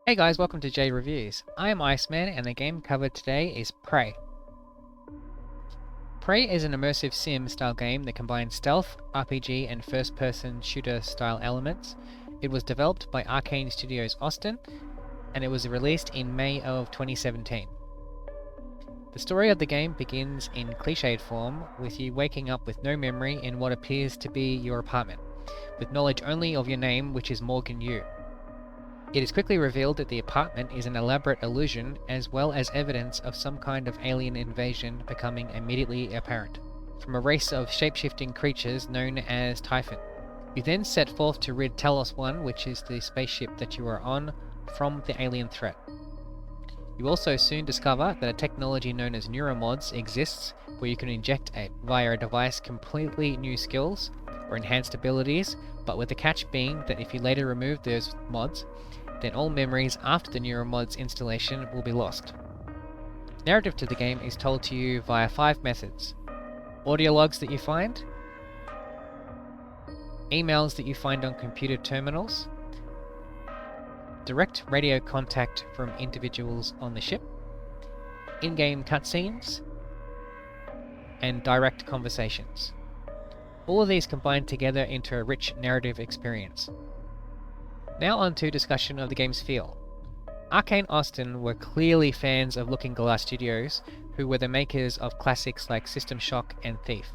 Hey guys, welcome to JReviews. I am Iceman and the game covered today is Prey. Prey is an immersive sim style game that combines stealth, RPG and first person shooter style elements. It was developed by Arcane Studios Austin and it was released in May of 2017. The story of the game begins in cliched form with you waking up with no memory in what appears to be your apartment, with knowledge only of your name, which is Morgan Yu. It is quickly revealed that the apartment is an elaborate illusion, as well as evidence of some kind of alien invasion becoming immediately apparent, from a race of shape-shifting creatures known as Typhon. You then set forth to rid Talos 1, which is the spaceship that you are on, from the alien threat. You also soon discover that a technology known as neuromods exists, where you can inject via a device completely new skills or enhanced abilities, but with the catch being that if you later remove those mods, then all memories after the neuromods installation will be lost. Narrative to the game is told to you via 5 methods: audio logs that you find, emails that you find on computer terminals, direct radio contact from individuals on the ship, in-game cutscenes, and direct conversations. All of these combined together into a rich narrative experience. Now on to discussion of the game's feel. Arcane Austin were clearly fans of Looking Glass Studios, who were the makers of classics like System Shock and Thief.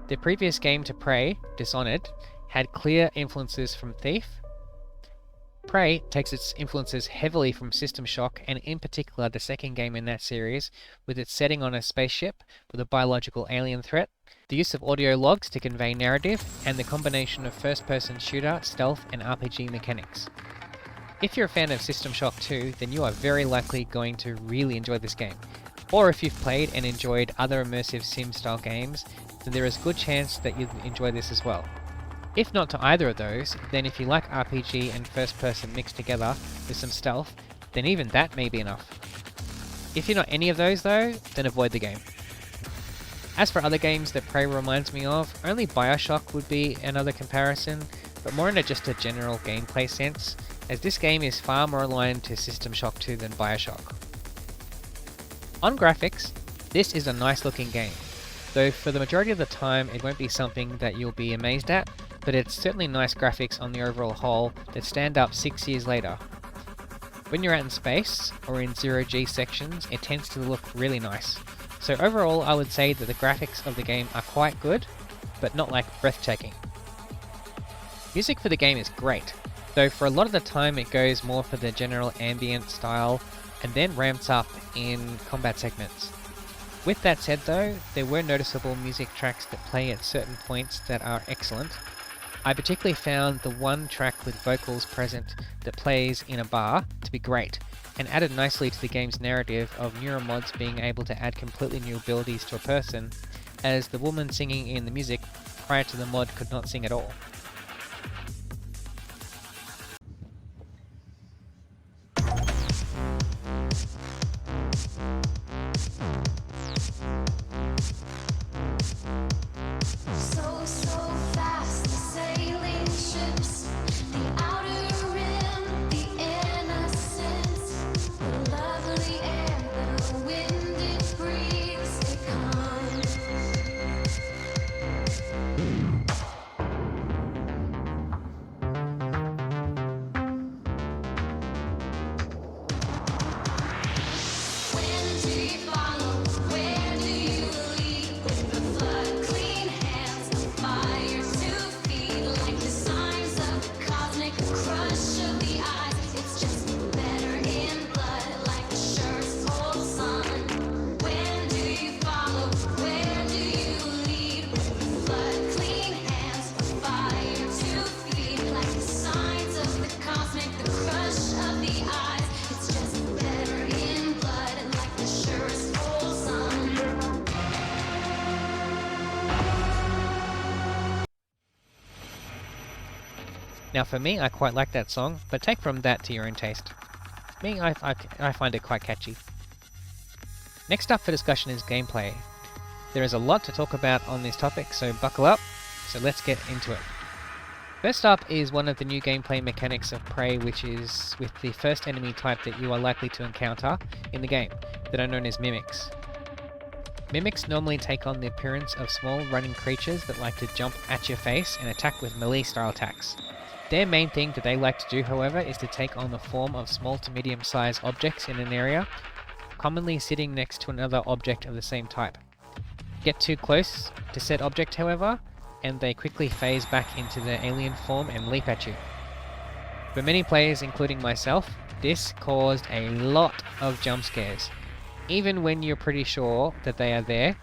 Their previous game to Prey, Dishonored, had clear influences from Thief. Prey takes its influences heavily from System Shock, and in particular the second game in that series, with its setting on a spaceship with a biological alien threat, the use of audio logs to convey narrative, and the combination of first-person shooter, stealth, and RPG mechanics. If you're a fan of System Shock 2, then you are very likely going to really enjoy this game. Or if you've played and enjoyed other immersive sim-style games, then there is a good chance that you'll enjoy this as well. If not to either of those, then if you like RPG and first-person mixed together with some stealth, then even that may be enough. If you're not any of those though, then avoid the game. As for other games that Prey reminds me of, only Bioshock would be another comparison, but more in just a general gameplay sense, as this game is far more aligned to System Shock 2 than Bioshock. On graphics, this is a nice looking game, though for the majority of the time it won't be something that you'll be amazed at, but it's certainly nice graphics on the overall whole that stand up 6 years later. When you're out in space, or in zero-G sections, it tends to look really nice. So overall I would say that the graphics of the game are quite good, but not like breathtaking. Music for the game is great, though for a lot of the time it goes more for the general ambient style, and then ramps up in combat segments. With that said though, there were noticeable music tracks that play at certain points that are excellent. I particularly found the one track with vocals present that plays in a bar to be great, and added nicely to the game's narrative of neuromods being able to add completely new abilities to a person, as the woman singing in the music prior to the mod could not sing at all. So fast, the sailing ships, the outer rim, the innocence, the lovely air, the wind it breathes, it comes. When do you follow? Where do you lead? With the flood, clean hands, the fire to feed, like the signs of cosmic crush of the eyes. It's just better in blood, like the shirt's cold sun. When do you follow? Where do you lead? With the flood, clean hands, the fire to feed, like the signs of the cosmic, the crush of the eyes. It's just better in blood, like the surest full sun. Now for me, I quite like that song, but take from that to your own taste. Me, I find it quite catchy. Next up for discussion is gameplay. There is a lot to talk about on this topic, so buckle up, so let's get into it. First up is one of the new gameplay mechanics of Prey, which is with the first enemy type that you are likely to encounter in the game, that are known as mimics. Mimics normally take on the appearance of small running creatures that like to jump at your face and attack with melee style attacks. Their main thing that they like to do, however, is to take on the form of small to medium sized objects in an area, commonly sitting next to another object of the same type. Get too close to said object, however, and they quickly phase back into their alien form and leap at you. For many players, including myself, this caused a lot of jump scares, even when you're pretty sure that they are there,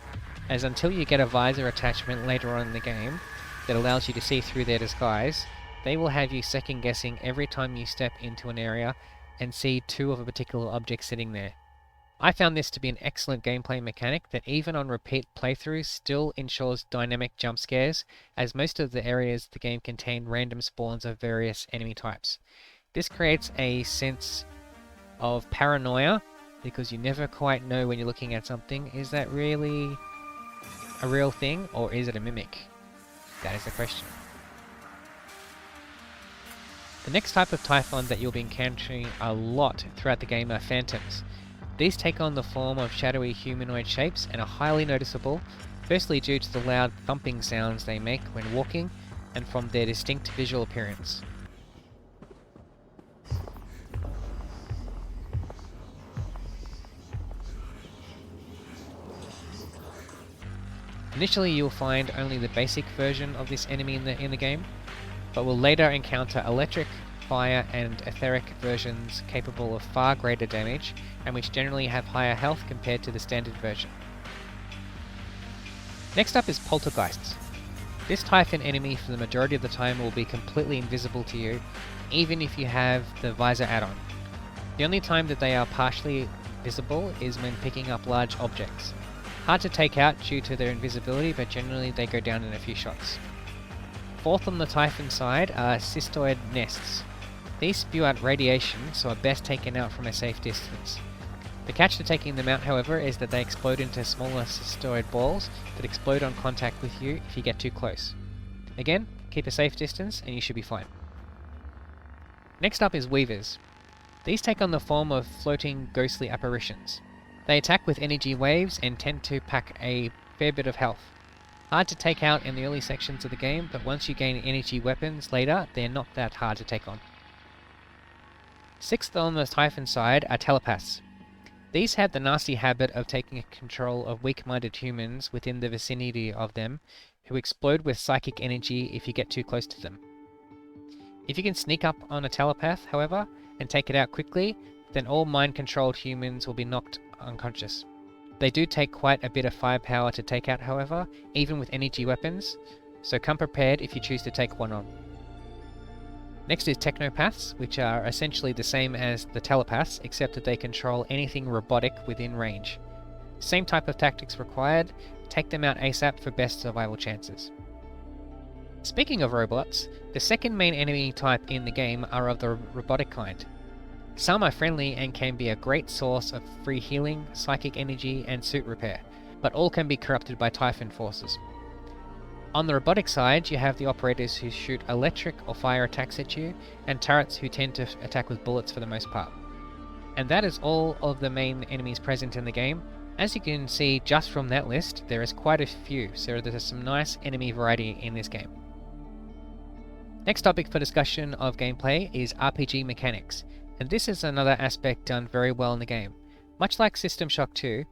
as until you get a visor attachment later on in the game that allows you to see through their disguise, they will have you second guessing every time you step into an area and see two of a particular object sitting there. I found this to be an excellent gameplay mechanic that even on repeat playthroughs still ensures dynamic jump scares, as most of the areas of the game contain random spawns of various enemy types. This creates a sense of paranoia, because you never quite know when you're looking at something, is that really a real thing or is it a mimic? That is the question. The next type of Typhon that you'll be encountering a lot throughout the game are phantoms. These take on the form of shadowy humanoid shapes and are highly noticeable, firstly due to the loud thumping sounds they make when walking, and from their distinct visual appearance. Initially you'll find only the basic version of this enemy in the game, but will later encounter electric, fire and etheric versions capable of far greater damage, and which generally have higher health compared to the standard version. Next up is poltergeists. This Typhon enemy for the majority of the time will be completely invisible to you, even if you have the visor add-on. The only time that they are partially visible is when picking up large objects. Hard to take out due to their invisibility, but generally they go down in a few shots. Fourth on the Typhon side are cystoid nests. These spew out radiation, so are best taken out from a safe distance. The catch to taking them out, however, is that they explode into smaller cystoid balls that explode on contact with you if you get too close. Again, keep a safe distance and you should be fine. Next up is weavers. These take on the form of floating ghostly apparitions. They attack with energy waves and tend to pack a fair bit of health. Hard to take out in the early sections of the game, but once you gain energy weapons later, they're not that hard to take on. Sixth on the Typhon side are telepaths. These have the nasty habit of taking control of weak-minded humans within the vicinity of them, who explode with psychic energy if you get too close to them. If you can sneak up on a telepath, however, and take it out quickly, then all mind-controlled humans will be knocked unconscious. They do take quite a bit of firepower to take out, however, even with energy weapons, so come prepared if you choose to take one on. Next is technopaths, which are essentially the same as the telepaths, except that they control anything robotic within range. Same type of tactics required, take them out ASAP for best survival chances. Speaking of robots, the second main enemy type in the game are of the robotic kind. Some are friendly and can be a great source of free healing, psychic energy and suit repair, but all can be corrupted by Typhon forces. On the robotic side, you have the operators who shoot electric or fire attacks at you, and turrets who tend to attack with bullets for the most part. And that is all of the main enemies present in the game. As you can see just from that list, there is quite a few, so there's some nice enemy variety in this game. Next topic for discussion of gameplay is RPG mechanics, and this is another aspect done very well in the game. Much like System Shock 2,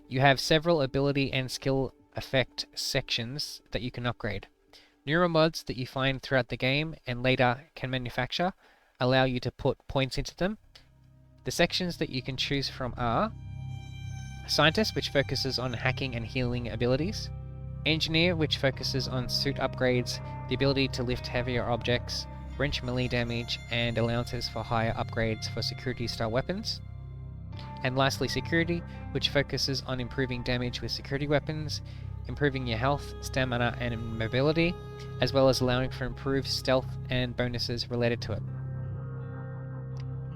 you have several ability and skill effect sections that you can upgrade. Neuromods that you find throughout the game and later can manufacture allow you to put points into them. The sections that you can choose from are Scientist, which focuses on hacking and healing abilities, Engineer, which focuses on suit upgrades, the ability to lift heavier objects, wrench melee damage, and allowances for higher upgrades for security style weapons. And lastly, Security, which focuses on improving damage with security weapons, improving your health, stamina, and mobility, as well as allowing for improved stealth and bonuses related to it.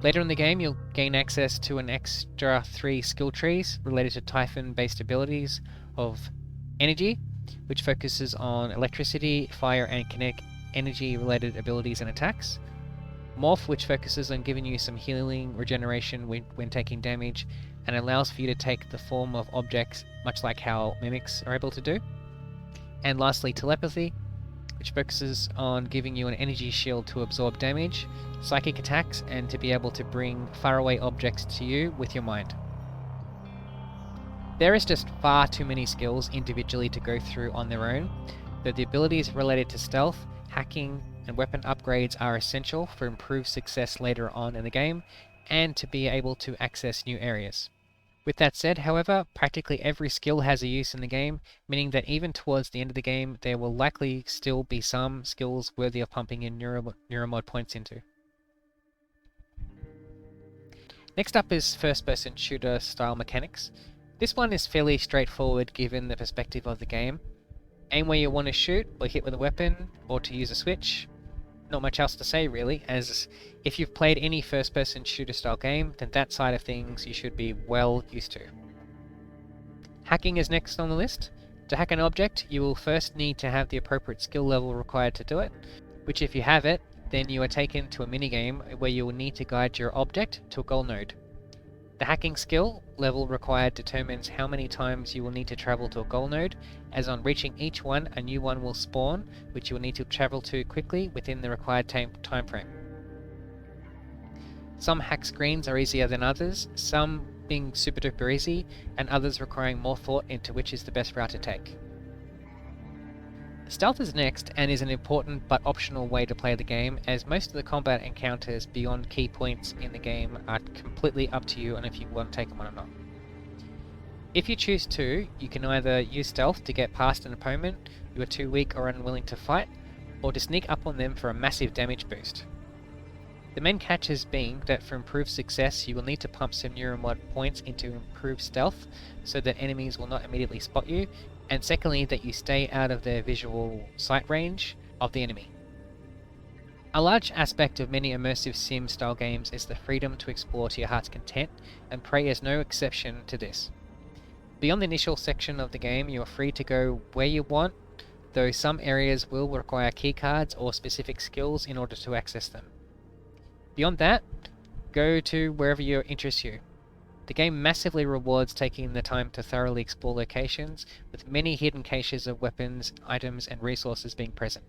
Later in the game, you'll gain access to an extra 3 skill trees related to Typhon-based abilities of Energy, which focuses on electricity, fire, and energy related abilities and attacks. Morph, which focuses on giving you some healing regeneration when taking damage and allows for you to take the form of objects, much like how mimics are able to do. And lastly, Telepathy, which focuses on giving you an energy shield to absorb damage, psychic attacks, and to be able to bring faraway objects to you with your mind. There is just far too many skills individually to go through on their own, though the abilities related to stealth, hacking, and weapon upgrades are essential for improved success later on in the game, and to be able to access new areas. With that said, however, practically every skill has a use in the game, meaning that even towards the end of the game, there will likely still be some skills worthy of pumping in neuromod points into. Next up is first-person shooter style mechanics. This one is fairly straightforward given the perspective of the game. Aim where you want to shoot, or hit with a weapon, or to use a switch. Not much else to say really, as if you've played any first-person shooter style game, then that side of things you should be well used to. Hacking is next on the list. To hack an object, you will first need to have the appropriate skill level required to do it, which if you have it, then you are taken to a minigame where you will need to guide your object to a goal node. The hacking skill level required determines how many times you will need to travel to a goal node, as on reaching each one, a new one will spawn, which you will need to travel to quickly within the required time frame. Some hack screens are easier than others, some being super duper easy, and others requiring more thought into which is the best route to take. Stealth is next, and is an important but optional way to play the game, as most of the combat encounters beyond key points in the game are completely up to you and if you want to take them on or not. If you choose to, you can either use stealth to get past an opponent you are too weak or unwilling to fight, or to sneak up on them for a massive damage boost. The main catches being that for improved success you will need to pump some neuromod points into improved stealth so that enemies will not immediately spot you, and secondly that you stay out of their visual sight range of the enemy. A large aspect of many immersive sim style games is the freedom to explore to your heart's content, and Prey is no exception to this. Beyond the initial section of the game you are free to go where you want, though some areas will require keycards or specific skills in order to access them. Beyond that, go to wherever your interests you. The game massively rewards taking the time to thoroughly explore locations, with many hidden caches of weapons, items, and resources being present.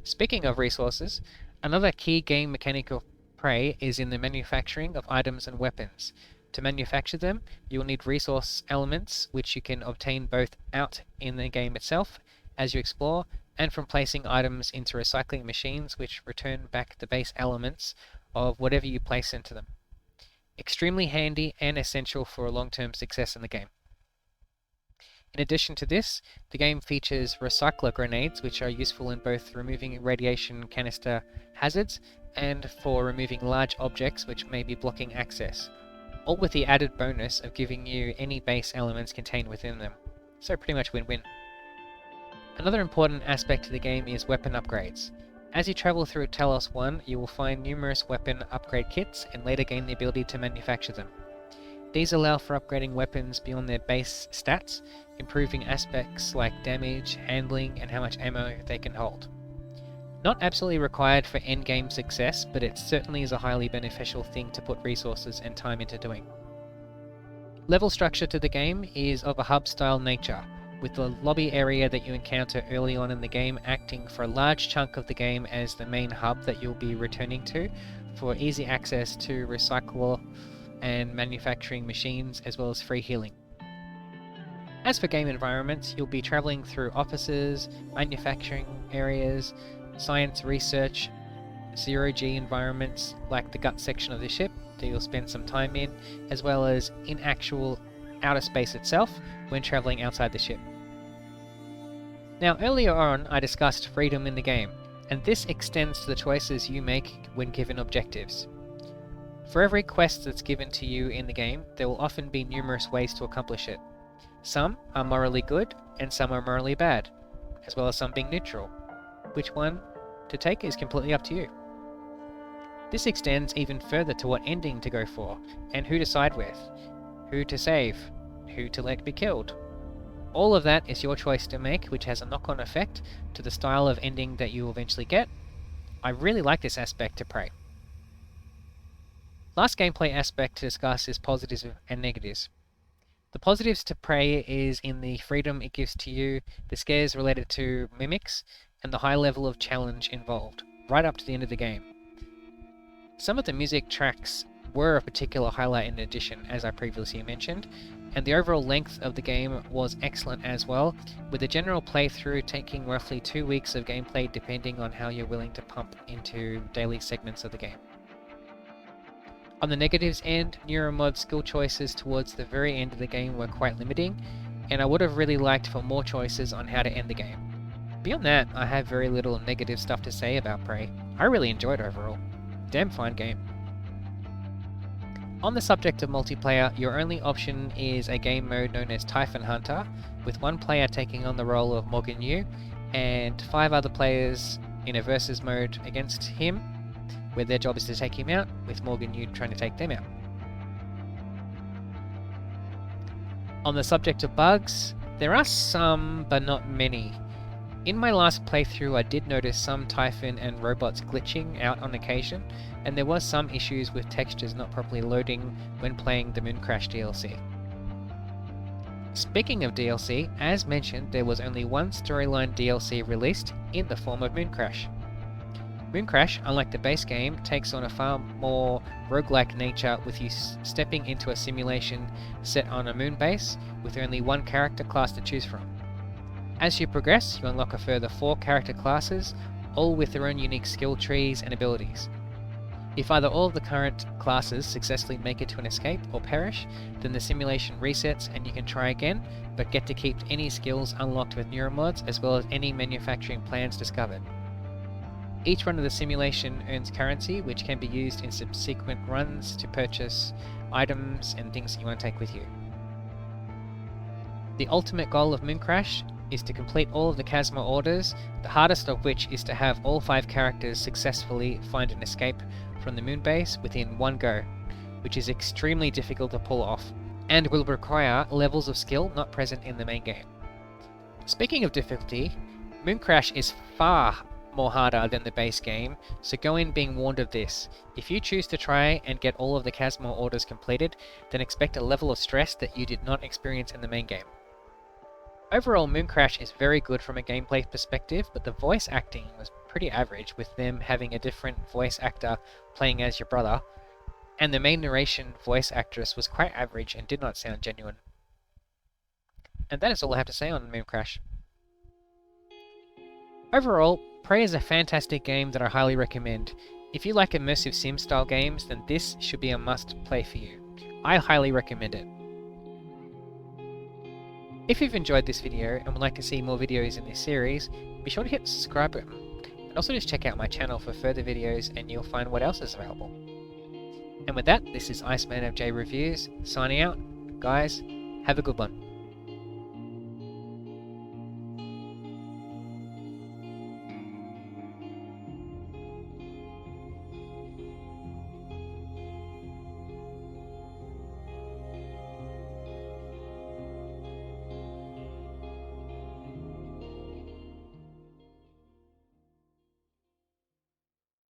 Speaking of resources, another key game mechanic of Prey is in the manufacturing of items and weapons. To manufacture them, you will need resource elements, which you can obtain both out in the game itself, as you explore, and from placing items into recycling machines which return back the base elements of whatever you place into them. Extremely handy and essential for a long-term success in the game. In addition to this, the game features recycler grenades, which are useful in both removing radiation canister hazards and for removing large objects which may be blocking access, all with the added bonus of giving you any base elements contained within them. So pretty much win-win. Another important aspect of the game is weapon upgrades. As you travel through Talos 1, you will find numerous weapon upgrade kits and later gain the ability to manufacture them. These allow for upgrading weapons beyond their base stats, improving aspects like damage, handling, and how much ammo they can hold. Not absolutely required for endgame success, but it certainly is a highly beneficial thing to put resources and time into doing. Level structure to the game is of a hub-style nature, with the lobby area that you encounter early on in the game acting for a large chunk of the game as the main hub that you'll be returning to for easy access to recycler and manufacturing machines, as well as free healing. As for game environments, you'll be travelling through offices, manufacturing areas, science research, zero-G environments like the gut section of the ship that you'll spend some time in, as well as in actual outer space itself when travelling outside the ship. Now earlier on I discussed freedom in the game, and this extends to the choices you make when given objectives. For every quest that's given to you in the game, there will often be numerous ways to accomplish it. Some are morally good, and some are morally bad, as well as some being neutral. Which one to take is completely up to you. This extends even further to what ending to go for, and who to side with, who to save, who to let be killed. All of that is your choice to make, which has a knock-on effect to the style of ending that you will eventually get. I really like this aspect to Prey. Last gameplay aspect to discuss is positives and negatives. The positives to Prey is in the freedom it gives to you, the scares related to mimics, and the high level of challenge involved, right up to the end of the game. Some of the music tracks were a particular highlight in addition, as I previously mentioned, and the overall length of the game was excellent as well, with the general playthrough taking roughly 2 weeks of gameplay depending on how you're willing to pump into daily segments of the game. On the negatives end, Neuromod's skill choices towards the very end of the game were quite limiting, and I would have really liked for more choices on how to end the game. Beyond that, I have very little negative stuff to say about Prey. I really enjoyed it overall. Damn fine game. On the subject of multiplayer, your only option is a game mode known as Typhon Hunter, with one player taking on the role of Morgan Yu, and 5 other players in a versus mode against him, where their job is to take him out, with Morgan Yu trying to take them out. On the subject of bugs, there are some, but not many. In my last playthrough I did notice some Typhon and robots glitching out on occasion, and there was some issues with textures not properly loading when playing the Mooncrash DLC. Speaking of DLC, as mentioned, there was only one storyline DLC released in the form of Mooncrash. Mooncrash, unlike the base game, takes on a far more roguelike nature, with you stepping into a simulation set on a moon base with only one character class to choose from. As you progress, you unlock a further 4 character classes, all with their own unique skill trees and abilities. If either all of the current classes successfully make it to an escape or perish, then the simulation resets and you can try again, but get to keep any skills unlocked with neuromods as well as any manufacturing plans discovered. Each run of the simulation earns currency, which can be used in subsequent runs to purchase items and things that you want to take with you. The ultimate goal of Mooncrash is to complete all of the Chasma orders, the hardest of which is to have all 5 characters successfully find an escape from the moon base within one go, which is extremely difficult to pull off, and will require levels of skill not present in the main game. Speaking of difficulty, Mooncrash is far more harder than the base game, so go in being warned of this. If you choose to try and get all of the Chasma orders completed, then expect a level of stress that you did not experience in the main game. Overall, Mooncrash is very good from a gameplay perspective, but the voice acting was pretty average, with them having a different voice actor playing as your brother, and the main narration voice actress was quite average and did not sound genuine. And that is all I have to say on Mooncrash. Overall, Prey is a fantastic game that I highly recommend. If you like immersive sim style games, then this should be a must play for you. I highly recommend it. If you've enjoyed this video and would like to see more videos in this series, be sure to hit the subscribe button, and also just check out my channel for further videos and you'll find what else is available. And with that, this is Iceman of JReviews, signing out. Guys, have a good one.